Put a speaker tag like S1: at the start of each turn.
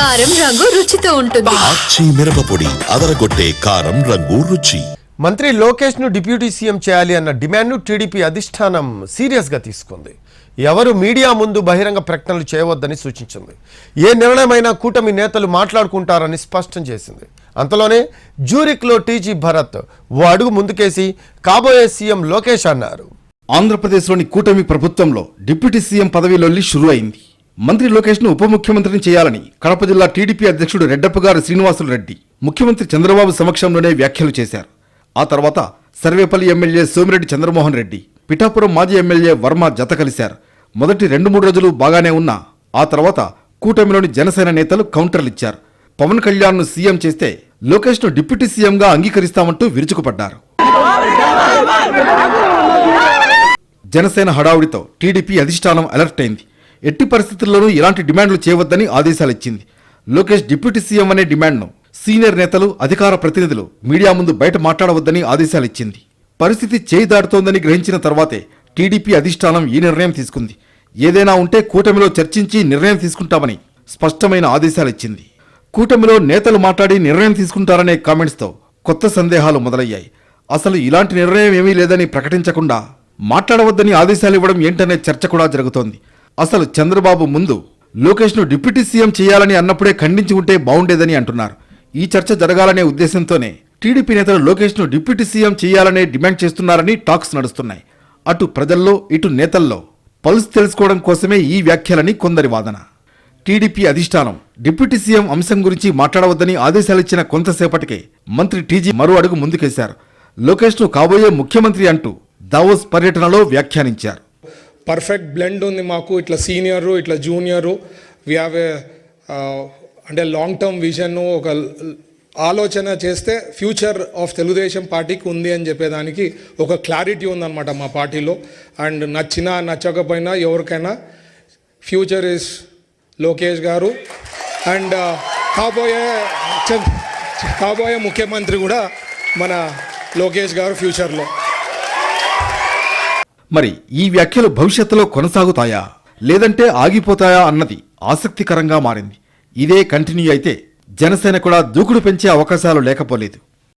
S1: కారం రంగు రుచితో ఉంటుంది.
S2: ఆచి మిరపపొడి అదరగొట్టే కారం రంగు రుచి.
S3: మంత్రి లోకేష్ ను డిప్యూటీ సీఎం చేయాలి అన్న డిమాండ్ను టీడీపీ అధిష్టానం సీరియస్గా తీసుకుంది. ఎవరు మీడియా ముందు బహిరంగ ప్రకటనలు చేయవద్దని సూచించింది. ఏ నిర్ణయమైనా కూటమి నేతలు మాట్లాడుకుంటారని స్పష్టం చేసింది. అంతలోనే జ్యూరిక్లో టీజీ భరత్ ఓ అడుగు ముందుకేసి కాబోయే సీఎం లోకేష్ అన్నారు.
S4: ఆంధ్రప్రదేశ్లోని కూటమి ప్రభుత్వంలో డిప్యూటీ సీఎం పదవిలోని షురూ అయింది. మంత్రి లోకేష్ ను ఉప ముఖ్యమంత్రిని చేయాలని కడప జిల్లా టీడీపీ అధ్యక్షుడు రెడ్డప్పగారు శ్రీనివాసులు రెడ్డి ముఖ్యమంత్రి చంద్రబాబు సమక్షంలోనే వ్యాఖ్యలు చేశారు. ఆ తర్వాత సర్వేపల్లి ఎమ్మెల్యే సోమిరెడ్డి చంద్రమోహన్ రెడ్డి, పిఠాపురం మాజీ ఎమ్మెల్యే వర్మ జత కలిశారు. మొదటి 2-3 రోజులు బాగానే ఉన్నా ఆ తర్వాత కూటమిలోని జనసేన నేతలు కౌంటర్లిచ్చారు. పవన్ కళ్యాణ్ ను సీఎం చేస్తే లోకేష్ ను డిప్యూటీ సీఎంగా అంగీకరిస్తామంటూ విరుచుకుపడ్డారు. జనసేన హడావుడితో టీడీపీ అధిష్టానం అలర్ట్ అయింది. ఎట్టి పరిస్థితుల్లోనూ ఇలాంటి డిమాండ్లు చేయవద్దని ఆదేశాలిచ్చింది. లోకేష్ డిప్యూటీ సీఎం అనే డిమాండ్ను సీనియర్ నేతలు, అధికార ప్రతినిధులు మీడియా ముందు బయట మాట్లాడవద్దని ఆదేశాలిచ్చింది. పరిస్థితి చేయి దాటుతోందని గ్రహించిన తర్వాతే టీడీపీ అధిష్టానం ఈ నిర్ణయం తీసుకుంది. ఏదైనా ఉంటే కూటమిలో చర్చించి నిర్ణయం తీసుకుంటామని స్పష్టమైన ఆదేశాలిచ్చింది. కూటమిలో నేతలు మాట్లాడి నిర్ణయం తీసుకుంటారనే కామెంట్స్తో కొత్త సందేహాలు మొదలయ్యాయి. అసలు ఇలాంటి నిర్ణయం ఏమీ లేదని ప్రకటించకుండా మాట్లాడవద్దని ఆదేశాలు ఇవ్వడం ఏంటనే చర్చ కూడా జరుగుతోంది. అసలు చంద్రబాబు ముందు లోకేష్ ను డిప్యూటీ సీఎం చేయాలని అన్నప్పుడే ఖండించి ఉంటే బాగుండేదని అంటున్నారు. ఈ చర్చ జరగాలనే ఉద్దేశంతోనే టీడీపీ నేతలు లోకేష్ ను డిప్యూటీ సీఎం చేయాలనే డిమాండ్ చేస్తున్నారని టాక్స్ నడుస్తున్నాయి. అటు ప్రజల్లో ఇటు నేతల్లో పల్స్ తెలుసుకోవడం కోసమే ఈ వ్యాఖ్యలని కొందరి వాదన. టీడీపీ అధిష్టానం డిప్యూటీ సీఎం అంశం గురించి మాట్లాడవద్దని ఆదేశాలిచ్చిన కొంతసేపటికే మంత్రి టీజీ మరో అడుగు ముందుకేశారు. లోకేష్ ను కాబోయే ముఖ్యమంత్రి అంటూ దావోస్ పర్యటనలో వ్యాఖ్యానించారు.
S5: పర్ఫెక్ట్ బ్లెండ్ ఉంది మాకు, ఇట్లా సీనియరు ఇట్లా జూనియరు. వి హ్యావ్ అంటే లాంగ్ టర్మ్ విజన్, ఒక ఆలోచన చేస్తే ఫ్యూచర్ ఆఫ్ తెలుగుదేశం పార్టీకి ఉంది అని చెప్పేదానికి ఒక క్లారిటీ ఉందన్నమాట మా పార్టీలో. అండ్ నచ్చినా నచ్చకపోయినా ఎవరికైనా ఫ్యూచర్ ఇస్ లోకేష్ గారు. అండ్ కాబోయే ముఖ్యమంత్రి కూడా మన లోకేష్ గారు ఫ్యూచర్లో.
S4: మరి ఈ వ్యాఖ్యలు భవిష్యత్తులో కొనసాగుతాయా లేదంటే ఆగిపోతాయా అన్నది ఆసక్తికరంగా మారింది. ఇదే కంటిన్యూ అయితే జనసేన కూడా దూకుడు పెంచే అవకాశాలు లేకపోలేదు.